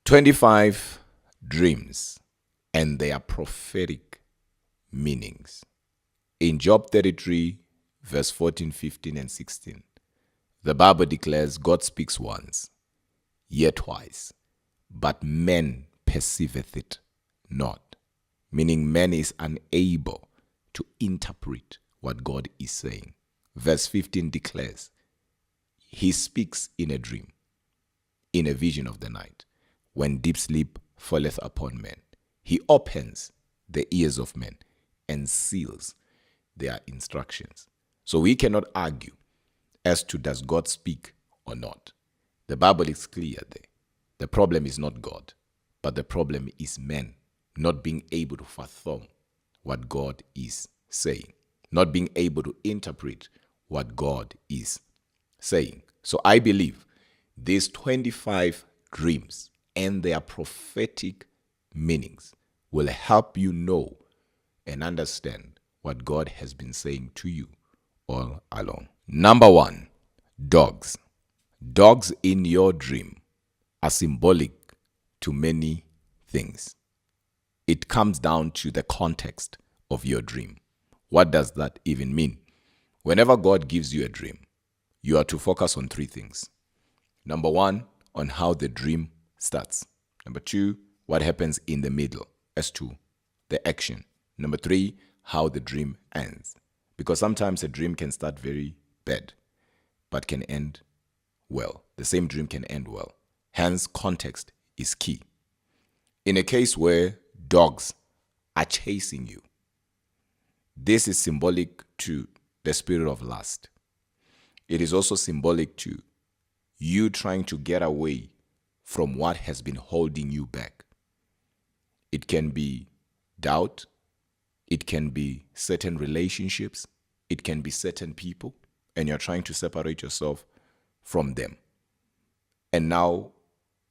25 dreams and their prophetic meanings. In Job 33, verse 14, 15, and 16, the Bible declares God speaks once, yet twice, but man perceiveth it not. Meaning man is unable to interpret what God is saying. Verse 15 declares, he speaks in a dream, in a vision of the night, when deep sleep falleth upon men. He opens the ears of men and seals their instructions. So we cannot argue as to does God speak or not. The Bible is clear there. The problem is not God, but the problem is men not being able to fathom what God is saying, not being able to interpret what God is saying. So I believe these 25 dreams and their prophetic meanings will help you know and understand what God has been saying to you all along. Number 1, dogs. Dogs in your dream are symbolic to many things. It comes down to the context of your dream. What does that even mean? Whenever God gives you a dream, you are to focus on 3 things. Number 1, on how the dream starts. Number 2, what happens in the middle as to the action. Number 3, how the dream ends. Because sometimes a dream can start very bad, but can end well. The same dream can end well. Hence, context is key. In a case where dogs are chasing you, this is symbolic to the spirit of lust. It is also symbolic to you trying to get away from what has been holding you back. It can be doubt. It can be certain relationships. It can be certain people, and you're trying to separate yourself from them. And now,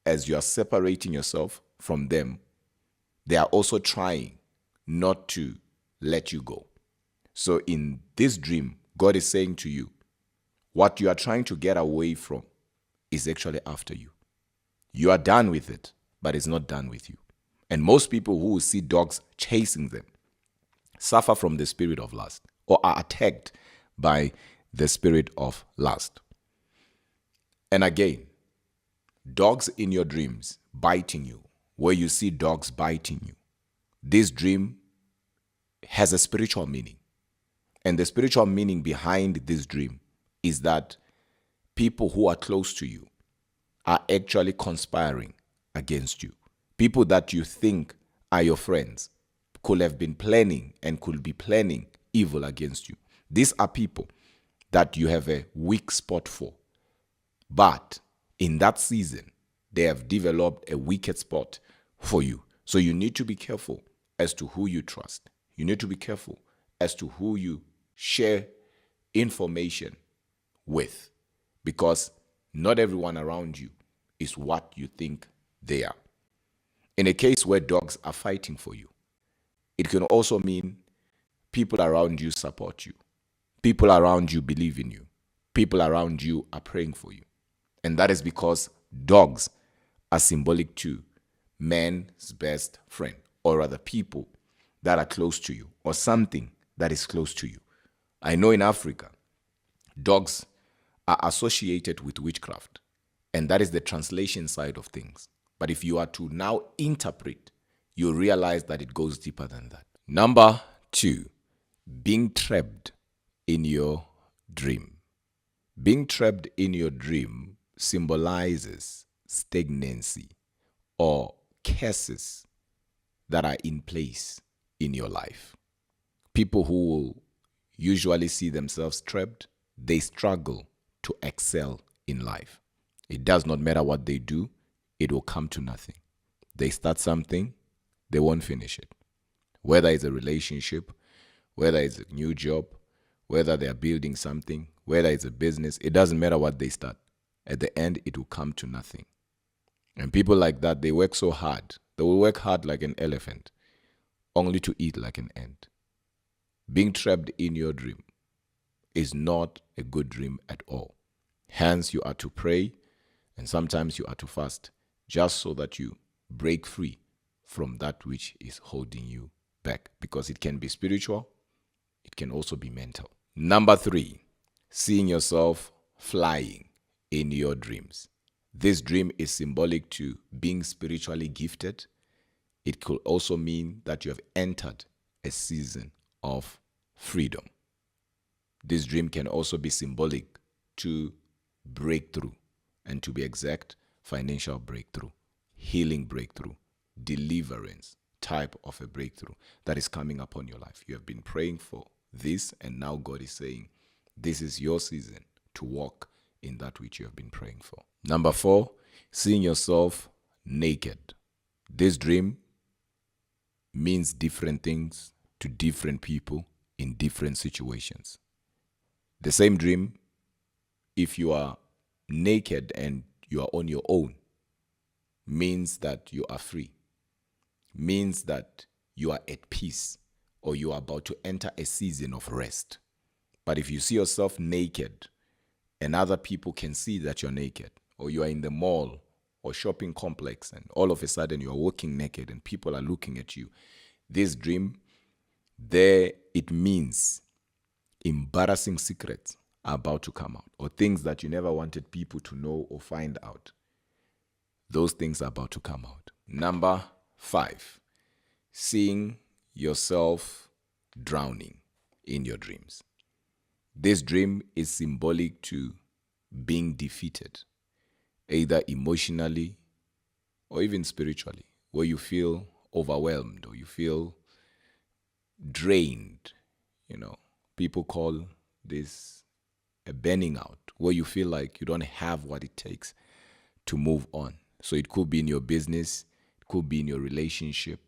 as you are separating yourself from them, they are also trying not to let you go. So in this dream, God is saying to you, what you are trying to get away from is actually after you. You are done with it, but it's not done with you. And most people who see dogs chasing them suffer from the spirit of lust or are attacked by the spirit of lust. And again, dogs in your dreams biting you, where you see dogs biting you, this dream has a spiritual meaning. And the spiritual meaning behind this dream is that people who are close to you are actually conspiring against you. People that you think are your friends could have been planning and could be planning evil against you. These are people that you have a weak spot for. But in that season, they have developed a wicked spot for you. So you need to be careful as to who you trust. You need to be careful as to who you share information with, because not everyone around you is what you think they are. In a case where dogs are fighting for you, it can also mean people around you support you. People around you believe in you. People around you are praying for you. And that is because dogs are symbolic to man's best friend, or rather people that are close to you, or something that is close to you. I know in Africa, dogs are associated with witchcraft, and that is the translation side of things. But if you are to now interpret, you realize that it goes deeper than that. Number 2, being trapped in your dream. Being trapped in your dream symbolizes stagnancy or curses that are in place in your life. People who will usually see themselves trapped, they struggle to excel in life. It does not matter what they do, it will come to nothing. They start something, they won't finish it. Whether it's a relationship, whether it's a new job, whether they are building something, whether it's a business, it doesn't matter what they start. At the end, it will come to nothing. And people like that, they work so hard. They will work hard like an elephant, only to eat like an ant. Being trapped in your dream is not a good dream at all. Hence, you are to pray, and sometimes you are to fast, just so that you break free from that which is holding you back, because it can be spiritual, it can also be mental. Number 3, seeing yourself flying in your dreams. This dream is symbolic to being spiritually gifted. It could also mean that you have entered a season of freedom. This dream can also be symbolic to breakthrough, and to be exact, financial breakthrough, healing breakthrough, deliverance type of a breakthrough that is coming upon your life. You have been praying for this, and now God is saying, this is your season to walk in that which you have been praying for. Number 4, seeing yourself naked. This dream means different things to different people in different situations. The same dream, if you are naked and you are on your own, means that you are free, means that you are at peace, or you are about to enter a season of rest. But if you see yourself naked and other people can see that you're naked, or you are in the mall or shopping complex and all of a sudden you are walking naked and people are looking at you, this dream, there it means embarrassing secrets are about to come out, or things that you never wanted people to know or find out. Those things are about to come out. Number 5, seeing yourself drowning in your dreams. This dream is symbolic to being defeated, either emotionally or even spiritually, where you feel overwhelmed or you feel drained. People call this a burning out, where you feel like you don't have what it takes to move on. So it could be in your business, it could be in your relationship,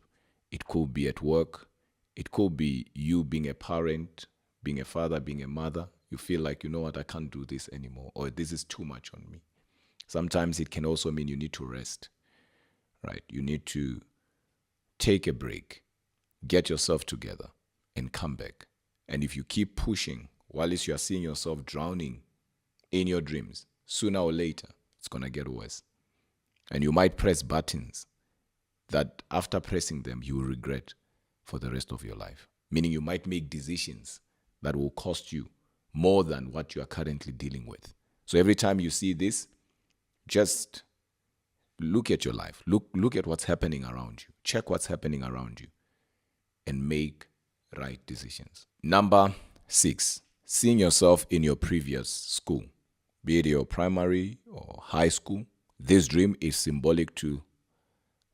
it could be at work, it could be you being a parent, being a father, being a mother. You feel like, you know what, I can't do this anymore, or this is too much on me. Sometimes it can also mean you need to rest, right? You need to take a break, get yourself together, and come back. And if you keep pushing while you are seeing yourself drowning in your dreams, sooner or later, it's going to get worse. And you might press buttons that after pressing them, you will regret for the rest of your life. Meaning you might make decisions that will cost you more than what you are currently dealing with. So every time you see this, just look at your life. Look at what's happening around you. Check what's happening around you and make right decisions. Number 6, seeing yourself in your previous school, be it your primary or high school. This dream is symbolic to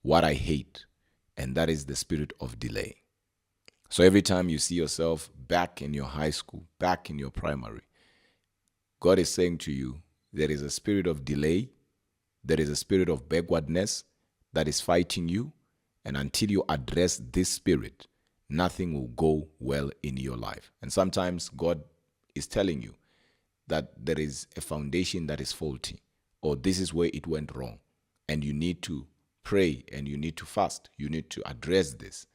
what I hate, and that is the spirit of delay. So every time you see yourself back in your high school, back in your primary, God is saying to you, there is a spirit of delay, there is a spirit of backwardness that is fighting you, and until you address this spirit, nothing will go well in your life. And sometimes God is telling you that there is a foundation that is faulty, or this is where it went wrong, and you need to pray and you need to fast. You need to address this.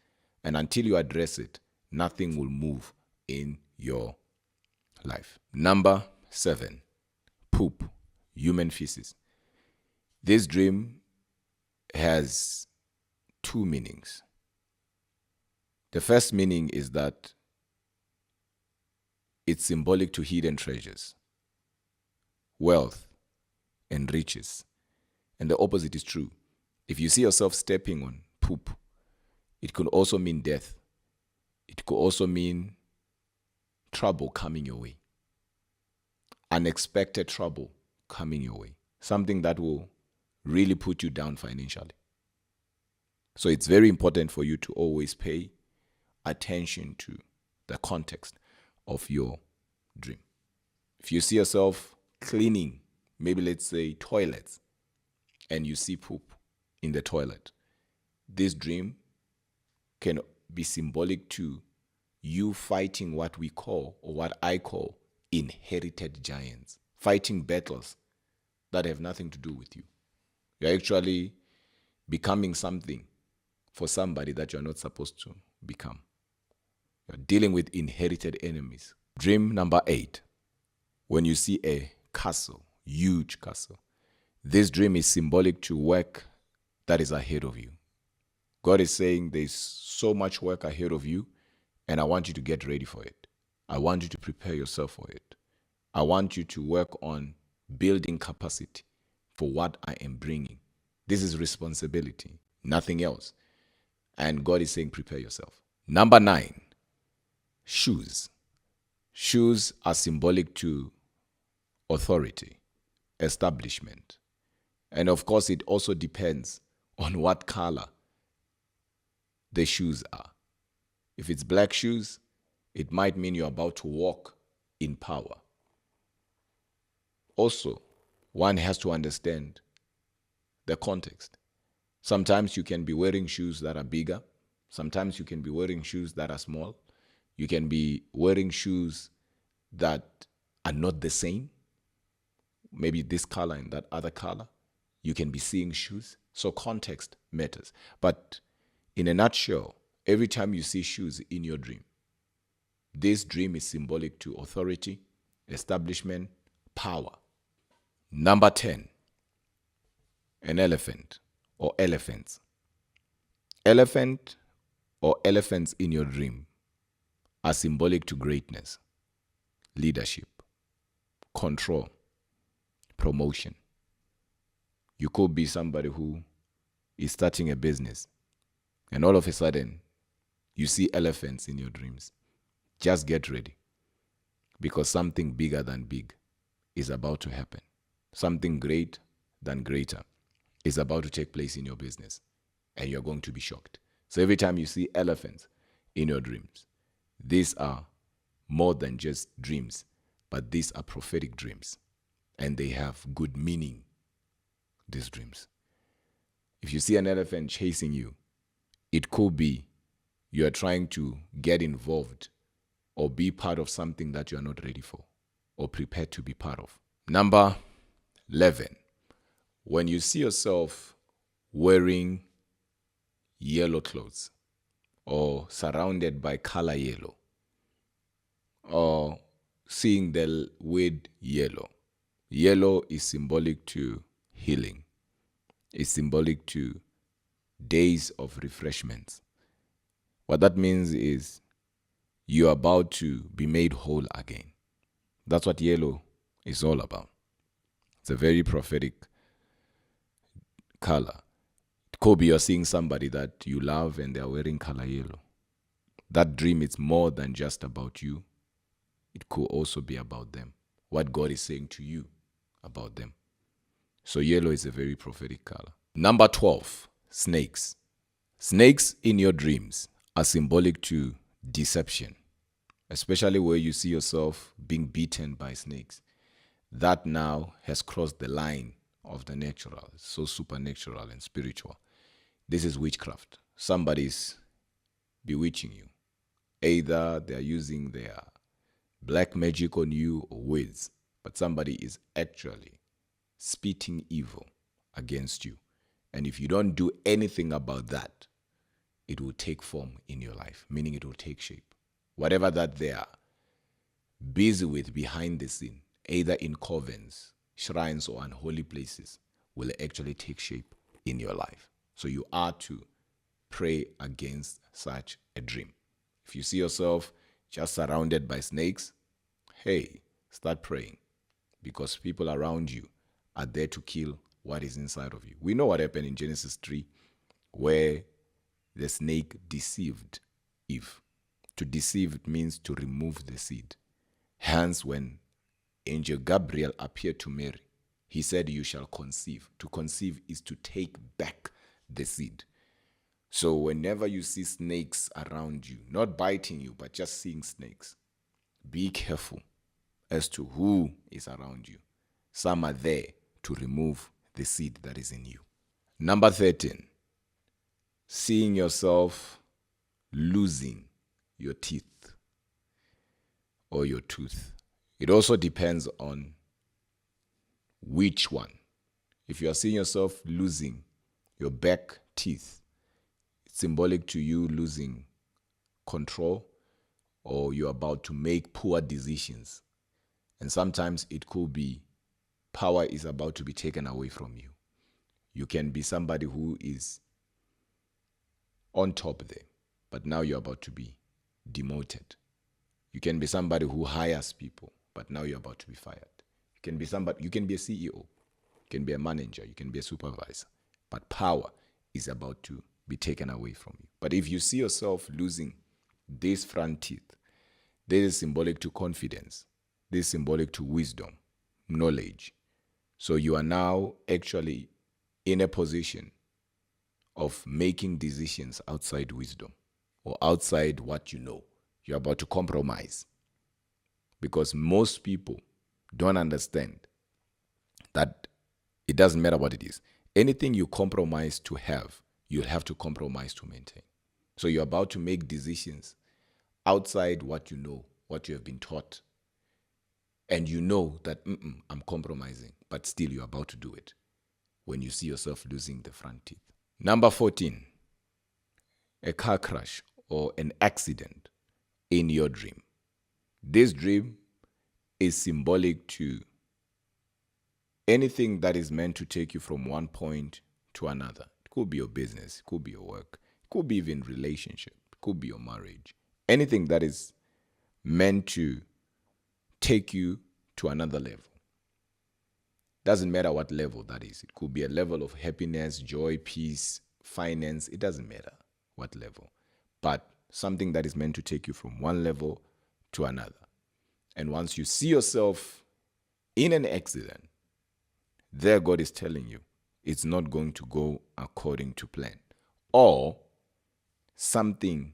And until you address it, nothing will move in your life. Number 7, poop, human feces. This dream has 2 meanings. The first meaning is that it's symbolic to hidden treasures, wealth, and riches. And the opposite is true. If you see yourself stepping on poop, it could also mean death. It could also mean trouble coming your way. Unexpected trouble coming your way. Something that will really put you down financially. So it's very important for you to always pay attention to the context of your dream. If you see yourself cleaning, maybe let's say toilets, and you see poop in the toilet, this dream can be symbolic to you fighting what we call, or what I call, inherited giants, fighting battles that have nothing to do with you. You're actually becoming something for somebody that you're not supposed to become. You're dealing with inherited enemies. Dream number 8, when you see a castle, huge castle. This dream is symbolic to work that is ahead of you. God is saying there's so much work ahead of you, and I want you to get ready for it. I want you to prepare yourself for it. I want you to work on building capacity for what I am bringing. This is responsibility, nothing else. And God is saying, prepare yourself. Number 9, shoes. Shoes are symbolic to authority, establishment. And of course, it also depends on what color the shoes are. If it's black shoes, it might mean you're about to walk in power. Also, one has to understand the context. Sometimes you can be wearing shoes that are bigger. Sometimes you can be wearing shoes that are small. You can be wearing shoes that are not the same. Maybe this color and that other color. You can be seeing shoes. So context matters. But in a nutshell, every time you see shoes in your dream, this dream is symbolic to authority, establishment, power. Number 10, an elephant or elephants. Elephant or elephants in your dream are symbolic to greatness, leadership, control, promotion. You could be somebody who is starting a business, and all of a sudden, you see elephants in your dreams. Just get ready, because something bigger than big is about to happen. Something great than greater is about to take place in your business, and you're going to be shocked. So every time you see elephants in your dreams, these are more than just dreams, but these are prophetic dreams, and they have good meaning, these dreams. If you see an elephant chasing you, it could be you are trying to get involved or be part of something that you are not ready for or prepared to be part of. Number 11, when you see yourself wearing yellow clothes or surrounded by color yellow or seeing the word yellow. Yellow is symbolic to healing. It's symbolic to days of refreshments. What that means is you're about to be made whole again. That's what yellow is all about. It's a very prophetic color. It could be you're seeing somebody that you love and they're wearing color yellow. That dream is more than just about you. It could also be about them. What God is saying to you about them. So yellow is a very prophetic color. Number 12, snakes. Snakes in your dreams are symbolic to deception, especially where you see yourself being beaten by snakes. That now has crossed the line of the natural, so supernatural and spiritual. This is witchcraft. Somebody's bewitching you. Either they're using their black magic on you or words, but somebody is actually spitting evil against you. And if you don't do anything about that, it will take form in your life, meaning it will take shape. Whatever that they are busy with behind the scene, either in covens, shrines, or unholy places, will actually take shape in your life. So you are to pray against such a dream. If you see yourself just surrounded by snakes, hey, start praying, because people around you are there to kill what is inside of you. We know what happened in Genesis 3, where the snake deceived Eve. To deceive means to remove the seed. Hence, when Angel Gabriel appeared to Mary, he said, you shall conceive. To conceive is to take back the seed. So whenever you see snakes around you, not biting you, but just seeing snakes, be careful as to who is around you. Some are there to remove the seed that is in you. Number 13, seeing yourself losing your teeth or your tooth. It also depends on which one. If you are seeing yourself losing your back teeth, it's symbolic to you losing control, or you're about to make poor decisions. And sometimes it could be power is about to be taken away from you. You can be somebody who is on top there, but now you're about to be demoted. You can be somebody who hires people, but now you're about to be fired. You can be somebody, you can be a CEO, you can be a manager, you can be a supervisor, but power is about to be taken away from you. But if you see yourself losing these front teeth, this is symbolic to confidence. This is symbolic to wisdom, knowledge. So you are now actually in a position of making decisions outside wisdom or outside what you know. You're about to compromise. Because most people don't understand that it doesn't matter what it is. Anything you compromise to have, you'll have to compromise to maintain. So you're about to make decisions outside what you know, what you have been taught. And you know that I'm compromising, but still you're about to do it when you see yourself losing the front teeth. Number 14, a car crash or an accident in your dream. This dream is symbolic to anything that is meant to take you from one point to another. It could be your business, it could be your work, it could be even relationship, it could be your marriage. Anything that is meant to take you to another level. Doesn't matter what level that is. It could be a level of happiness, joy, peace, finance. It doesn't matter what level. But something that is meant to take you from one level to another. And once you see yourself in an accident, there God is telling you it's not going to go according to plan. Or something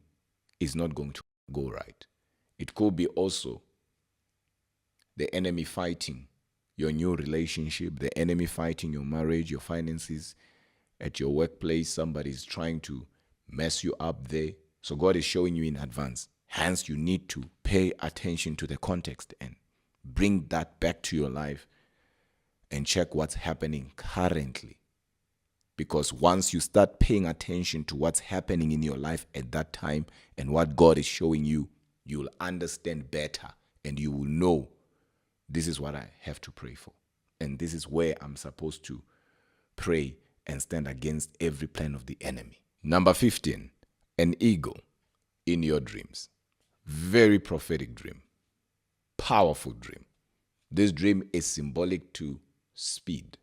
is not going to go right. It could be also the enemy fighting your new relationship, the enemy fighting your marriage, your finances, at your workplace. Somebody's trying to mess you up there. So God is showing you in advance. Hence, you need to pay attention to the context and bring that back to your life and check what's happening currently. Because once you start paying attention to what's happening in your life at that time and what God is showing you, you'll understand better and you will know this is what I have to pray for. And this is where I'm supposed to pray and stand against every plan of the enemy. Number 15, an eagle in your dreams. Very prophetic dream. Powerful dream. This dream is symbolic to speed,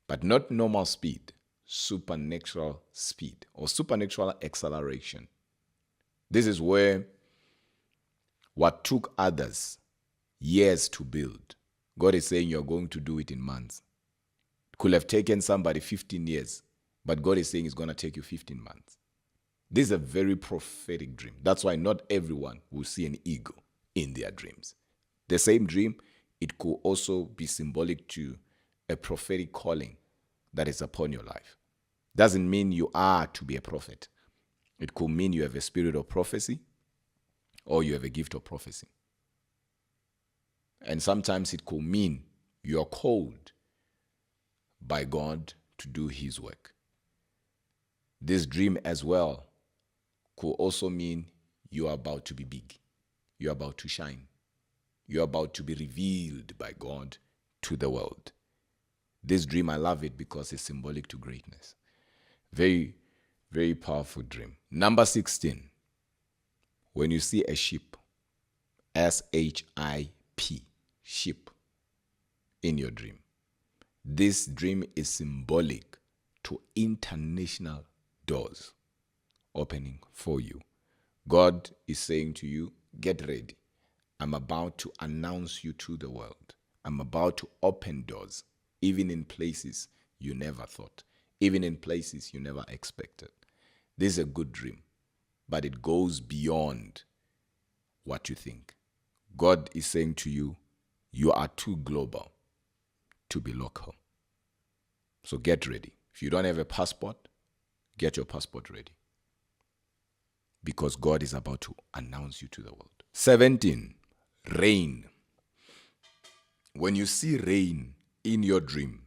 but not normal speed, supernatural speed or supernatural acceleration. This is where what took others years to build, God is saying you're going to do it in months. It could have taken somebody 15 years, but God is saying it's going to take you 15 months. This is a very prophetic dream. That's why not everyone will see an eagle in their dreams. The same dream, it could also be symbolic to a prophetic calling that is upon your life. Doesn't mean you are to be a prophet. It could mean you have a spirit of prophecy or you have a gift of prophecy. And sometimes it could mean you're called by God to do His work. This dream as well could also mean you are about to be big. You're about to shine. You're about to be revealed by God to the world. This dream, I love it because it's symbolic to greatness. Very, very powerful dream. Number 16, when you see a ship, S-H-I-P, ship in your dream. This dream is symbolic to international doors opening for you. God is saying to you, get ready. I'm about to announce you to the world. I'm about to open doors, even in places you never thought, even in places you never expected. This is a good dream, but it goes beyond what you think. God is saying to you, you are too global to be local. So get ready. If you don't have a passport, get your passport ready. Because God is about to announce you to the world. 17, rain. When you see rain in your dream,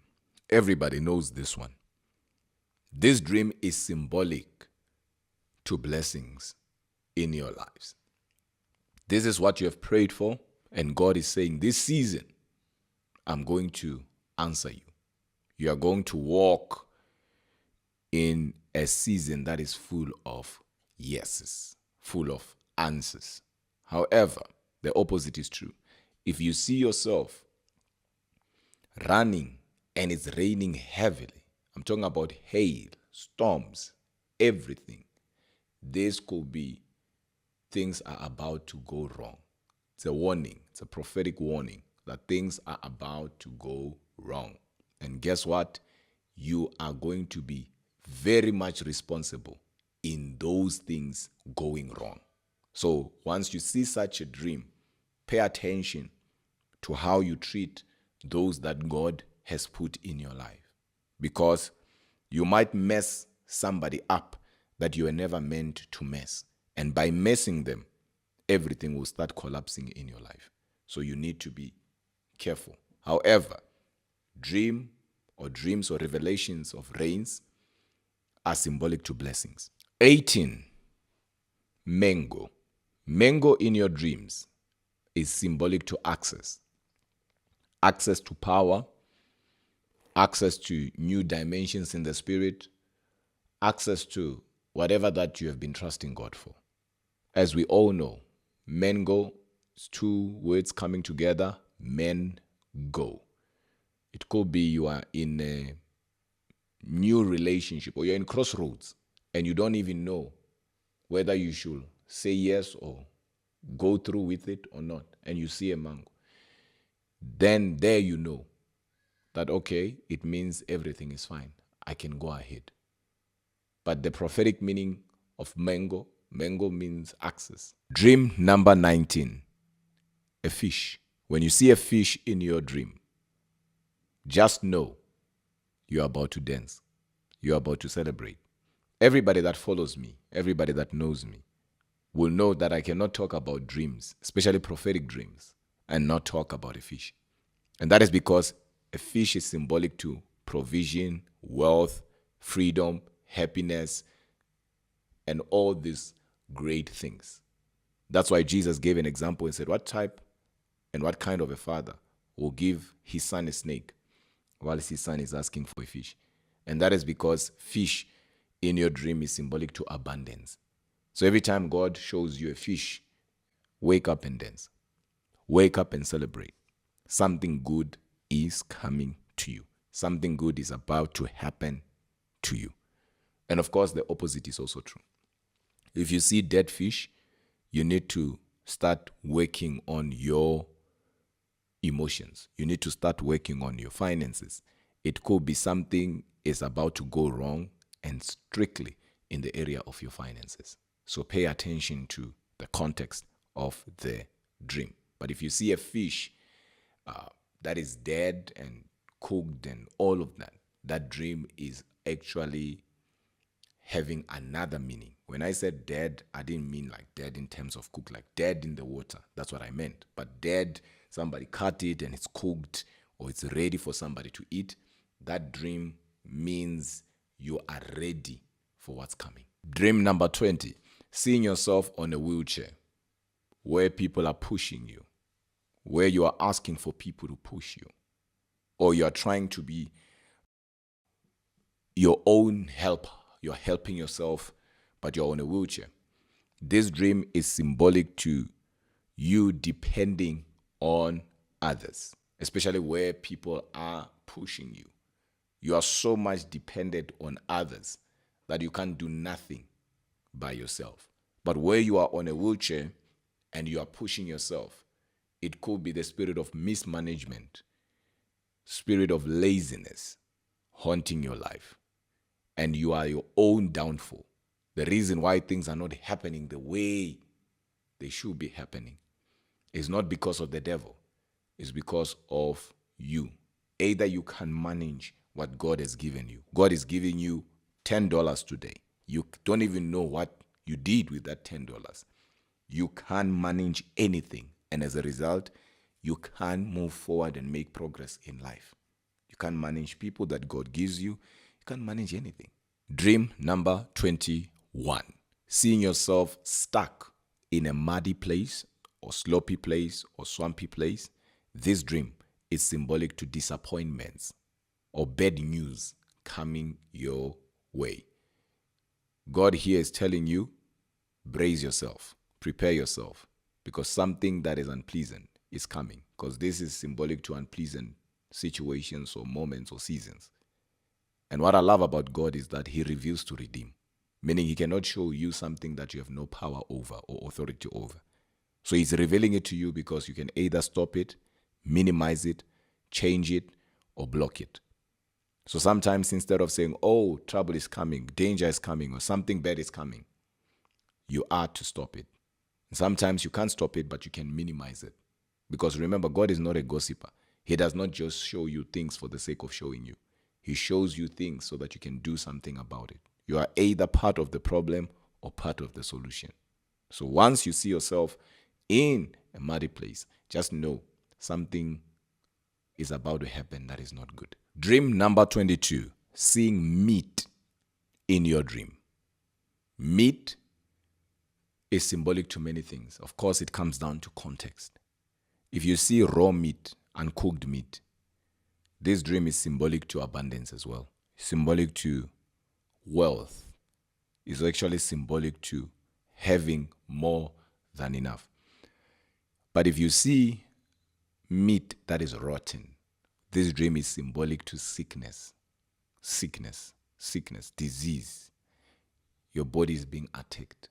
everybody knows this one. This dream is symbolic to blessings in your lives. This is what you have prayed for, and God is saying, this season, I'm going to answer you. You are going to walk in a season that is full of yeses, full of answers. However, the opposite is true. If you see yourself running and it's raining heavily, I'm talking about hail, storms, everything, this could be things are about to go wrong. It's a warning, it's a prophetic warning that things are about to go wrong. And guess what? You are going to be very much responsible in those things going wrong. So once you see such a dream, pay attention to how you treat those that God has put in your life. Because you might mess somebody up that you were never meant to mess. And by messing them, everything will start collapsing in your life. So you need to be careful. However, dreams or revelations of rains are symbolic to blessings. 18, mango. Mango in your dreams is symbolic to access. Access to power, access to new dimensions in the spirit, access to whatever that you have been trusting God for. As we all know, mango is two words coming together, men go. It could be you are in a new relationship or you're in crossroads and you don't even know whether you should say yes or go through with it or not, and you see a mango. Then there you know that, okay, it means everything is fine. I can go ahead. But the prophetic meaning of mango means access. Dream number 19, a fish. When you see a fish in your dream, just know you're about to dance. You're about to celebrate. Everybody that follows me, everybody that knows me, will know that I cannot talk about dreams, especially prophetic dreams, and not talk about a fish. And that is because a fish is symbolic to provision, wealth, freedom, happiness, and all these great things. That's why Jesus gave an example and said, what type and what kind of a father will give his son a snake while his son is asking for a fish? And that is because fish in your dream is symbolic to abundance. So every time God shows you a fish, wake up and dance. Wake up and celebrate. Something good is coming to you. Something good is about to happen to you. And of course, the opposite is also true. If you see dead fish, you need to start working on your emotions. You need to start working on your finances. It could be something is about to go wrong and strictly in the area of your finances. So pay attention to the context of the dream. But if you see a fish that is dead and cooked and all of that, that dream is actually having another meaning. When I said dead, I didn't mean like dead in terms of cooked, like dead in the water. That's what I meant. But dead, somebody cut it and it's cooked or it's ready for somebody to eat. That dream means you are ready for what's coming. Dream number 20, seeing yourself on a wheelchair where people are pushing you, where you are asking for people to push you, or you are trying to be your own help. You're helping yourself, but you're on a wheelchair. This dream is symbolic to you depending on others, especially where people are pushing you. You are so much dependent on others that you can't do nothing by yourself. But where you are on a wheelchair and you are pushing yourself, it could be the spirit of mismanagement, spirit of laziness haunting your life. And you are your own downfall. The reason why things are not happening the way they should be happening is not because of the devil. It's because of you. Either you can manage what God has given you. God is giving you $10 today. You don't even know what you did with that $10. You can't manage anything. And as a result, you can't move forward and make progress in life. You can't manage people that God gives you. You can't manage anything. Dream number 21. Seeing yourself stuck in a muddy place or sloppy place or swampy place. This dream is symbolic to disappointments or bad news coming your way. God here is telling you, brace yourself, prepare yourself, because something that is unpleasant is coming, because this is symbolic to unpleasant situations or moments or seasons. And what I love about God is that he reveals to redeem, meaning he cannot show you something that you have no power over or authority over. So he's revealing it to you because you can either stop it, minimize it, change it, or block it. So sometimes instead of saying, oh, trouble is coming, danger is coming, or something bad is coming, you are to stop it. And sometimes you can't stop it, but you can minimize it. Because remember, God is not a gossiper. He does not just show you things for the sake of showing you. He shows you things so that you can do something about it. You are either part of the problem or part of the solution. So once you see yourself in a muddy place, just know something is about to happen that is not good. Dream number 22, seeing meat in your dream. Meat is symbolic to many things. Of course, it comes down to context. If you see raw meat, uncooked meat, this dream is symbolic to abundance as well. Symbolic to wealth. It's actually symbolic to having more than enough. But if you see meat that is rotten, this dream is symbolic to sickness, disease. Your body is being attacked,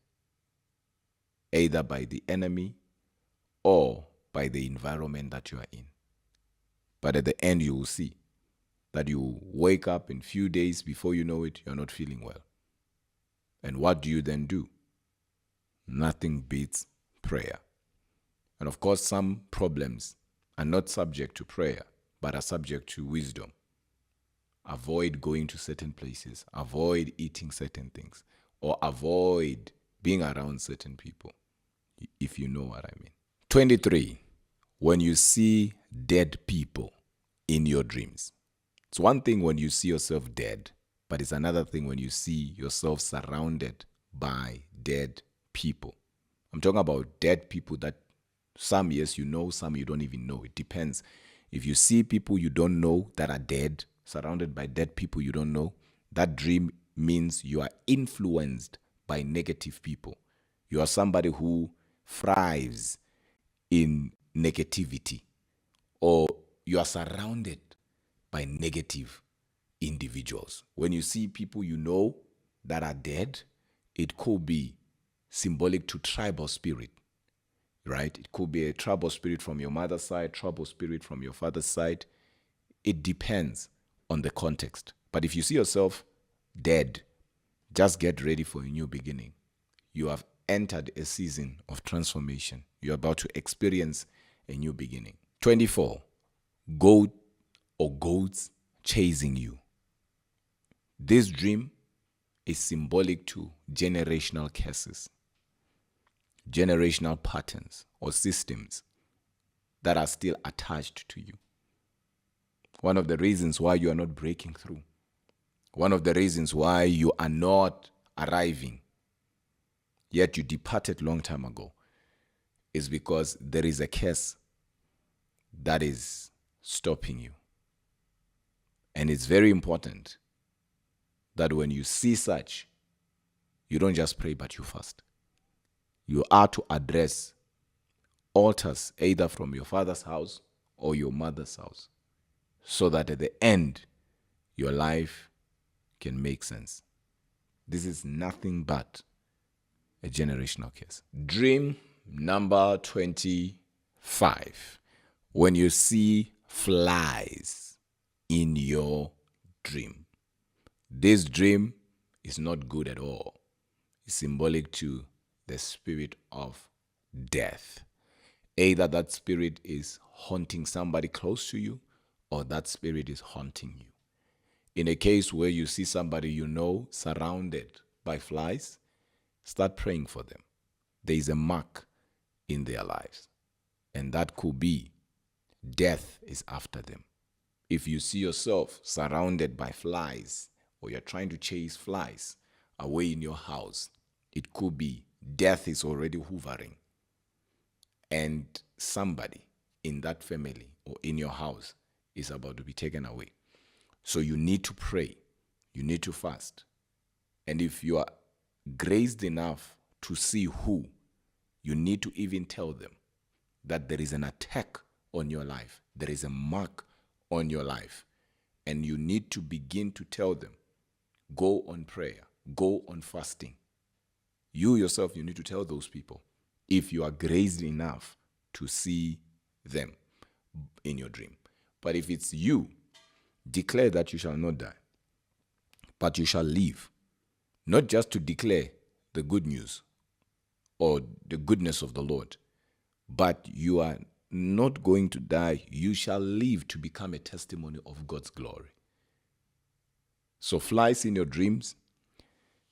either by the enemy or by the environment that you are in. But at the end, you will see that you wake up in few days, before you know it, you're not feeling well. And what do you then do? Nothing beats prayer. And of course, some problems are not subject to prayer, but are subject to wisdom. Avoid going to certain places, avoid eating certain things, or avoid being around certain people, if you know what I mean. 23, when you see dead people in your dreams. It's one thing when you see yourself dead, but it's another thing when you see yourself surrounded by dead people. I'm talking about dead people that some, yes, you know, some you don't even know. It depends. If you see people you don't know that are dead, surrounded by dead people you don't know, that dream means you are influenced by negative people. You are somebody who thrives in negativity, or you are surrounded by negative individuals. When you see people you know that are dead, it could be symbolic to tribal spirit, right? It could be a tribal spirit from your mother's side, tribal spirit from your father's side. It depends on the context. But if you see yourself dead, just get ready for a new beginning. You have entered a season of transformation. You're about to experience a new beginning. 24, goat or goats chasing you. This dream is symbolic to generational curses, generational patterns or systems that are still attached to you. One of the reasons why you are not breaking through, one of the reasons why you are not arriving, yet you departed long time ago, is because there is a curse that is stopping you. And it's very important that when you see such, you don't just pray, but you fast. You are to address altars either from your father's house or your mother's house, so that at the end, your life can make sense. This is nothing but a generational curse. Dream number 25. When you see flies in your dream. This dream is not good at all. It's symbolic to the spirit of death. Either that spirit is haunting somebody close to you, or that spirit is haunting you. In a case where you see somebody you know surrounded by flies, start praying for them. There is a mark in their lives, and that could be death is after them. If you see yourself surrounded by flies, or you're trying to chase flies away in your house, it could be death is already hovering, and somebody in that family or in your house is about to be taken away. So you need to pray. You need to fast. And if you are graced enough to see who, you need to even tell them that there is an attack on your life. There is a mark on your life. And you need to begin to tell them, go on prayer, go on fasting. You yourself, you need to tell those people if you are graced enough to see them in your dream. But if it's you, declare that you shall not die, but you shall live. Not just to declare the good news or the goodness of the Lord, but you are not going to die. You shall live to become a testimony of God's glory. So flies in your dreams,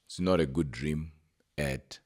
it's not a good dream at